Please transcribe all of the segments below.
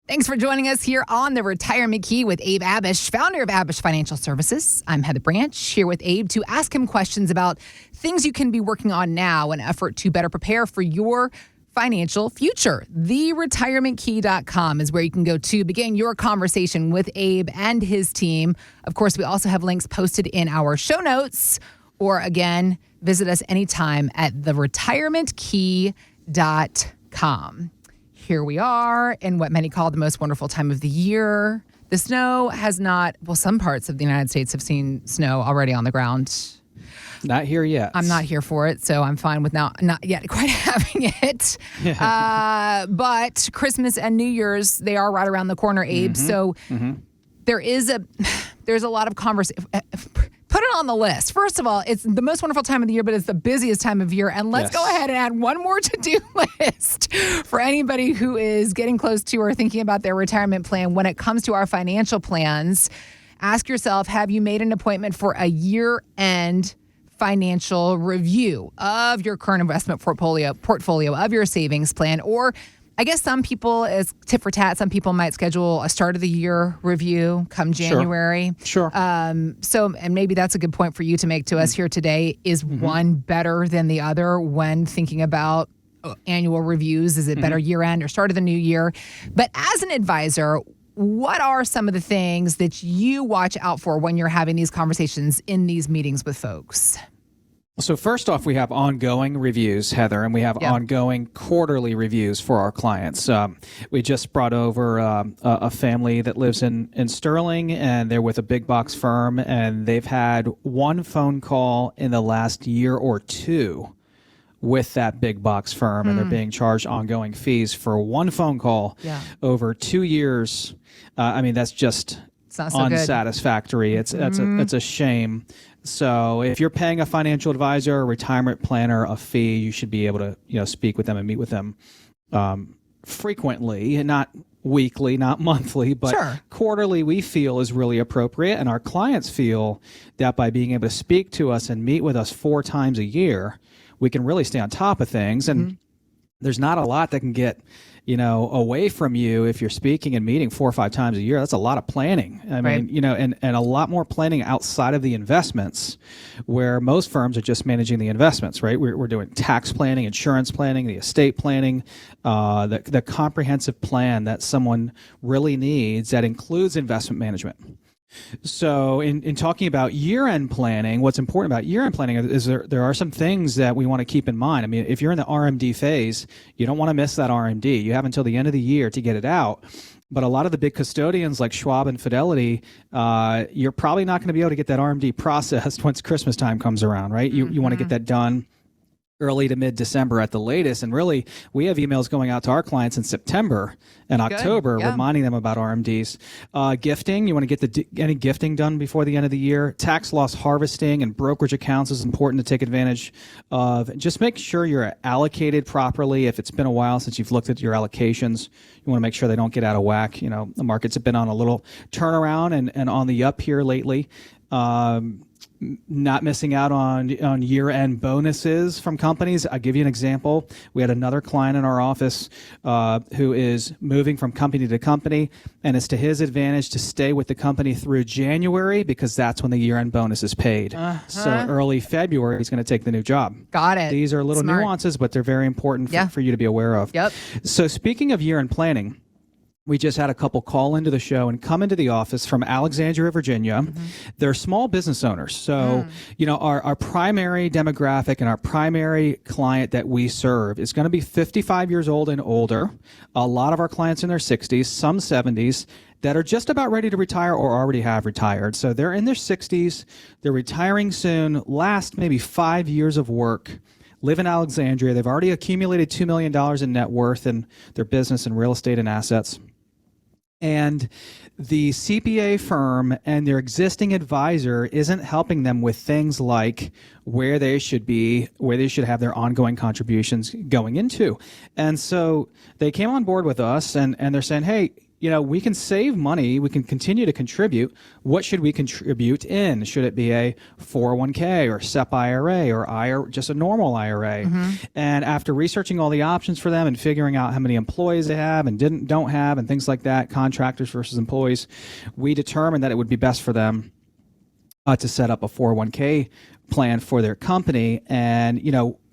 Thanks for joining us here on the Retirement Key with Abe Abich, founder of Abich Financial Services. I'm Heather Branch, here with Abe to ask him questions about things you can be working on now in an effort to better prepare for your financial future. TheRetirementKey.com is where you can go to begin your conversation with Abe and his team. Of course, we also have links posted in our show notes, or again, visit us anytime at TheRetirementKey.com. Here we are in what many call the most wonderful time of the year. The snow has not, well, some parts of the United States have seen snow already on the ground. Not here yet. I'm not here for it, so I'm fine with not yet quite having it. But Christmas and New Year's, they are right around the corner, Abe. So there's a lot of conversation. Put it on the list. First of all, it's the most wonderful time of the year, but it's the busiest time of year. And let's go ahead and add one more to-do list for anybody who is getting close to or thinking about their retirement plan. When it comes to our financial plans, ask yourself, have you made an appointment for a year-end financial review of your current investment portfolio of your savings plan? Or I guess some people, as tit for tat, some people might schedule a start of the year review come January. Sure. And maybe that's a good point for you to make to us here today. Is one better than the other when thinking about annual reviews? Is it better year end or start of the new year? But as an advisor, what are some of the things that you watch out for when you're having these conversations in these meetings with folks? So first off, we have ongoing reviews, Heather, and we have ongoing quarterly reviews for our clients. We just brought over a family that lives in Sterling, and they're with a big box firm, and they've had one phone call in the last year or two with that big box firm, and they're being charged ongoing fees for one phone call over 2 years. That's just unsatisfactory. It's a shame. So if you're paying a financial advisor, a retirement planner, a fee, you should be able to speak with them and meet with them frequently, and not weekly, not monthly, but quarterly. We feel is really appropriate, and our clients feel that by being able to speak to us and meet with us 4 times a year, we can really stay on top of things. And there's not a lot that can get away from you if you're speaking and meeting 4 or 5 times a year. That's a lot of planning. I mean, and a lot more planning outside of the investments, where most firms are just managing the investments, right? We're doing tax planning, insurance planning, the estate planning, the comprehensive plan that someone really needs that includes investment management. So in talking about year-end planning, what's important about year-end planning is there are some things that we want to keep in mind. I mean, if you're in the RMD phase, you don't want to miss that RMD. You have until the end of the year to get it out. But a lot of the big custodians like Schwab and Fidelity, you're probably not going to be able to get that RMD processed once Christmas time comes around, right? You want to get that done early to mid-December at the latest. And really, we have emails going out to our clients in September and October reminding them about RMDs. Gifting, you want to get any gifting done before the end of the year. Tax loss harvesting and brokerage accounts is important to take advantage of. Just make sure you're allocated properly. If it's been a while since you've looked at your allocations, you want to make sure they don't get out of whack. The markets have been on a little turnaround and on the up here lately. Not missing out on year-end bonuses from companies. I'll give you an example. We had another client in our office who is moving from company to company, and it's to his advantage to stay with the company through January because that's when the year-end bonus is paid. So early February, he's going to take the new job. Got it. These are little nuances, but they're very important for you to be aware of. Yep. So speaking of year-end planning, we just had a couple call into the show and come into the office from Alexandria, Virginia. They're small business owners. So, our primary demographic and our primary client that we serve is going to be 55 years old and older. A lot of our clients in their 60s, some 70s, that are just about ready to retire or already have retired. So they're in their 60s. They're retiring soon, last maybe 5 years of work. Live in Alexandria. They've already accumulated $2 million in net worth in their business and real estate and assets. And the CPA firm and their existing advisor isn't helping them with things like where they should have their ongoing contributions going into. And so they came on board with us and they're saying, hey, we can save money. We can continue to contribute. What should we contribute in? Should it be a 401k or SEP IRA or just a normal IRA? And after researching all the options for them and figuring out how many employees they have and don't have and things like that, contractors versus employees, we determined that it would be best for them to set up a 401k plan for their company. And,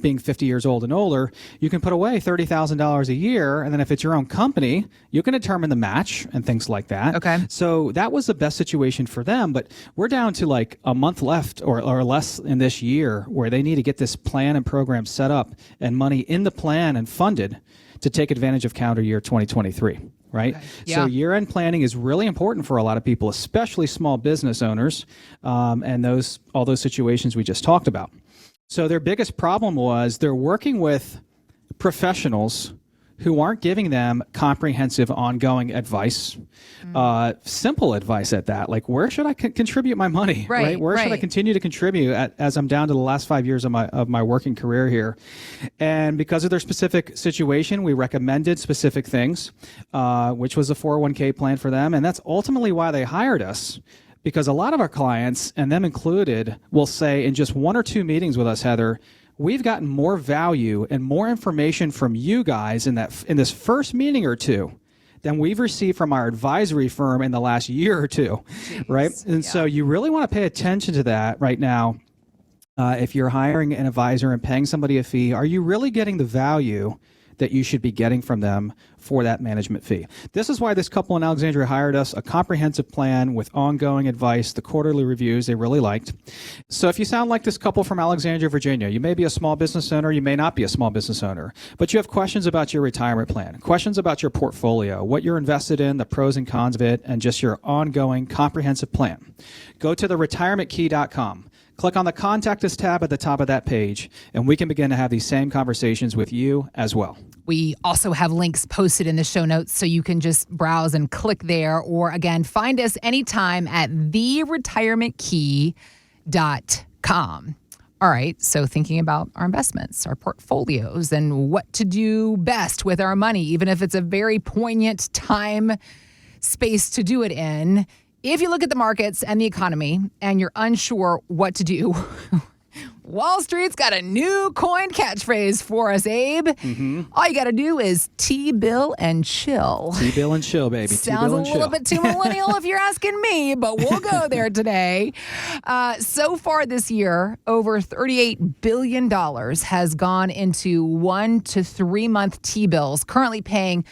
being 50 years old and older, you can put away $30,000 a year. And then if it's your own company, you can determine the match and things like that. Okay. So that was the best situation for them. But we're down to like a month left or less in this year where they need to get this plan and program set up and money in the plan and funded to take advantage of calendar year 2023. Right? Okay. Yeah. So year-end planning is really important for a lot of people, especially small business owners, and all those situations we just talked about. So their biggest problem was they're working with professionals who aren't giving them comprehensive ongoing advice, simple advice at that. Like, where should I contribute my money? Right? Where should I continue to contribute as I'm down to the last 5 years of my working career here? And because of their specific situation, we recommended specific things, which was a 401k plan for them. And that's ultimately why they hired us. Because a lot of our clients, and them included, will say in just 1 or 2 meetings with us, Heather, we've gotten more value and more information from you guys in this first meeting or two than we've received from our advisory firm in the last year or two. Jeez. Right? And so you really want to pay attention to that right now. If you're hiring an advisor and paying somebody a fee, are you really getting the value that you should be getting from them for that management fee? This is why this couple in Alexandria hired us, a comprehensive plan with ongoing advice, the quarterly reviews they really liked. So if you sound like this couple from Alexandria, Virginia, you may be a small business owner, you may not be a small business owner, but you have questions about your retirement plan, questions about your portfolio, what you're invested in, the pros and cons of it, and just your ongoing comprehensive plan. Go to theretirementkey.com. Click on the Contact Us tab at the top of that page, and we can begin to have these same conversations with you as well. We also have links posted in the show notes, so you can just browse and click there, or again, find us anytime at theretirementkey.com. All right, so thinking about our investments, our portfolios, and what to do best with our money, even if it's a very poignant time space to do it in. If you look at the markets and the economy and you're unsure what to do, Wall Street's got a new coin catchphrase for us, Abe. All you got to do is T-bill and chill. T-bill and chill, baby. Sounds a little bit too millennial if you're asking me, but we'll go there today. So far this year, over $38 billion has gone into 1 to 3 month T-bills, currently paying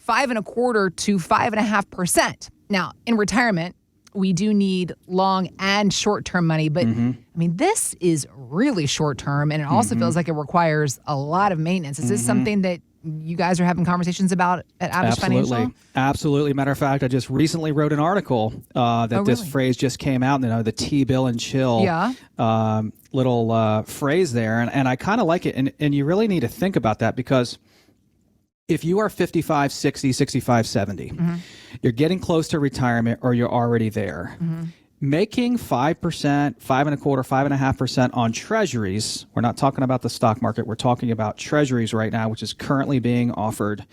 5.25% to 5.5%. Now, in retirement, we do need long and short-term money, but I mean, this is really short-term, and it also feels like it requires a lot of maintenance. Is this something that you guys are having conversations about at Abich Financial? Absolutely. Matter of fact, I just recently wrote an article this phrase just came out, the T-bill and chill little phrase there, and I kind of like it, and you really need to think about that because if you are 55, 60, 65, 70, you're getting close to retirement or you're already there. Making 5%, 5.25%, 5.5% on treasuries, we're not talking about the stock market, we're talking about treasuries right now, which is currently being offered.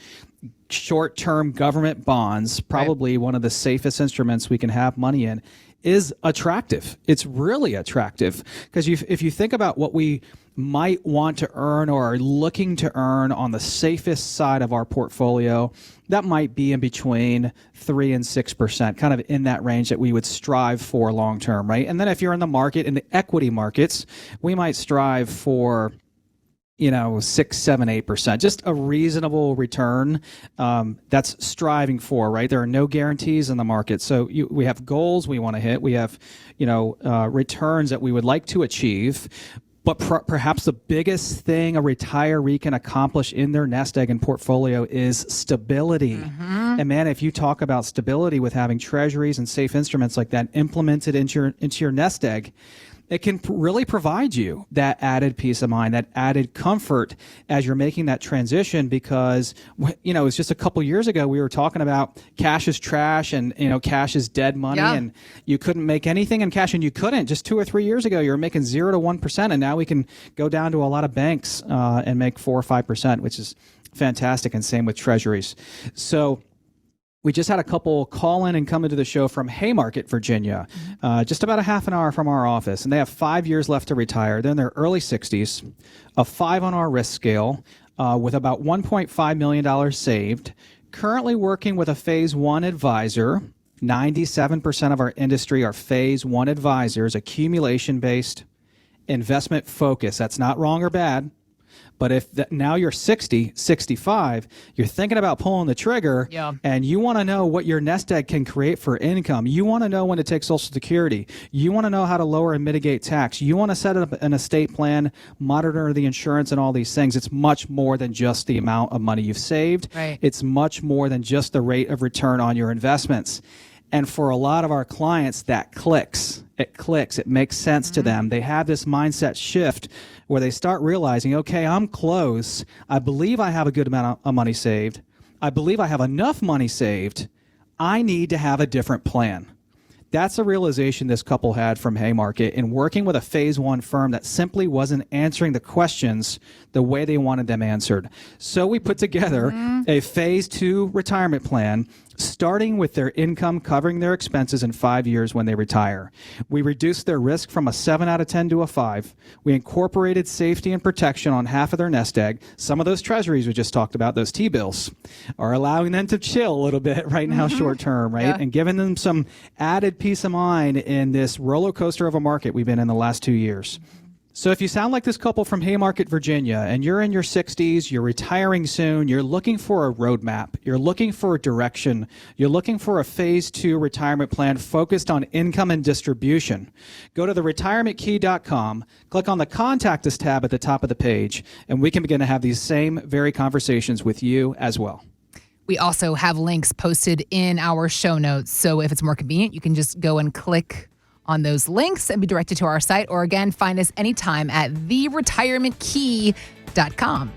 Short-term government bonds, probably one of the safest instruments we can have money in, is attractive. It's really attractive because if you think about what we might want to earn or are looking to earn on the safest side of our portfolio, that might be in between 3 and 6%, kind of in that range that we would strive for long term, right? And then if you're in the market, in the equity markets, we might strive for 6, 7, 8%, just a reasonable return. That's striving for, right? There are no guarantees in the market. So we have goals we want to hit. We have, returns that we would like to achieve. But perhaps the biggest thing a retiree can accomplish in their nest egg and portfolio is stability. And man, if you talk about stability with having treasuries and safe instruments like that implemented into your nest egg, it can really provide you that added peace of mind, that added comfort as you're making that transition because, it's just a couple years ago we were talking about cash is trash and, cash is dead money and you couldn't make anything in cash and you couldn't. Just 2 or 3 years ago, you were making 0 to 1% and now we can go down to a lot of banks and make 4 or 5%, which is fantastic, and same with treasuries. So We just had a couple call in and come into the show from Haymarket, Virginia, just about a half an hour from our office. And they have 5 years left to retire. They're in their early 60s, a 5 on our risk scale, with about $1.5 million saved, currently working with a phase one advisor. 97% of our industry are phase one advisors, accumulation-based, investment focused. That's not wrong or bad. But if now you're 60, 65, you're thinking about pulling the trigger, and you want to know what your nest egg can create for income. You want to know when to take Social Security. You want to know how to lower and mitigate tax. You want to set up an estate plan, monitor the insurance and all these things. It's much more than just the amount of money you've saved. Right. It's much more than just the rate of return on your investments. And for a lot of our clients, that clicks. It clicks. It makes sense to them. They have this mindset shift where they start realizing, okay, I'm close. I believe I have a good amount of money saved. I believe I have enough money saved. I need to have a different plan. That's a realization this couple had from Haymarket in working with a phase one firm that simply wasn't answering the questions the way they wanted them answered. So we put together a phase two retirement plan, starting with their income covering their expenses in 5 years when they retire. We reduced their risk from a 7 out of 10 to a 5. We incorporated safety and protection on half of their nest egg. Some of those treasuries we just talked about, those T-bills, are allowing them to chill a little bit right now short term, right? And giving them some added peace of mind in this roller coaster of a market we've been in the last 2 years. So if you sound like this couple from Haymarket, Virginia, and you're in your 60s, you're retiring soon, you're looking for a roadmap, you're looking for a direction, you're looking for a phase two retirement plan focused on income and distribution, go to theretirementkey.com, click on the Contact Us tab at the top of the page, and we can begin to have these same very conversations with you as well. We also have links posted in our show notes. So if it's more convenient, you can just go and click on those links and be directed to our site. Or again, find us anytime at theretirementkey.com.